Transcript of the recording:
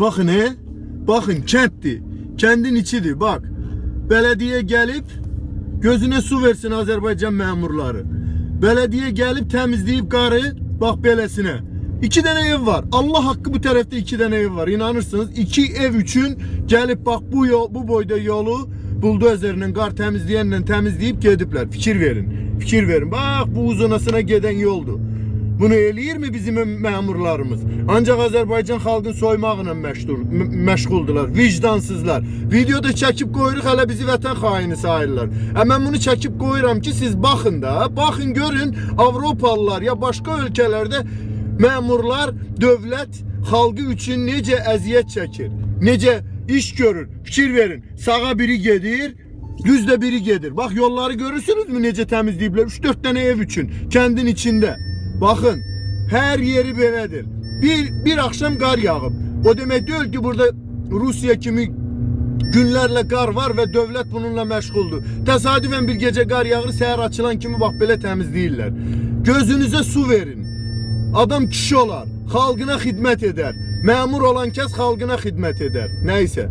Bakın bakın kentti. Kendin içidir bak. Belediye gelip gözüne su versin Azerbaycan memurları. Belediye gelip temizleyip qarı bak belesine. 2 tane ev var. Allah hakkı bu tarafta 2 tane ev var. İnanırsınız 2 ev için gelip bak bu boyda yolu buldozerle qar temizleyenle temizleyip gediblər. Fikir verin. Fikir verin. Bak bu uzunasına giden yoldu. Bunu eləyir mi bizim memurlarımız? Ancak Azerbaycan xalqın soymağıyla məşğuldular. Vicdansızlar. Videoda çəkib qoyuruq, hələ bizi vətən xaini sayırlar. Mən bunu çəkib qoyuram ki siz baxın da, baxın görün Avropalılar ya başka ölkəlerde memurlar dövlət xalqı üçün necə əziyyət çəkir, necə iş görür. Fikir verin. Sağa biri gedir, düzde biri gedir. Bak yolları görürsünüz mü necə təmizləyiblər? 3-4 tane ev üçün kendin içinde. Bakın her yeri belədir. Bir akşam qar yağıb. O demek değil ki burada Rusya kimi günlerle qar var ve dövlət bununla məşğuldur. Təsadüfən bir gece qar yağır, səhər açılan kimi bak belə təmizləyirlər. Gözünüze su verin. Adam kişi olar, xalqına xidmət edər. Memur olan kəs xalqına xidmət edər. Neyse.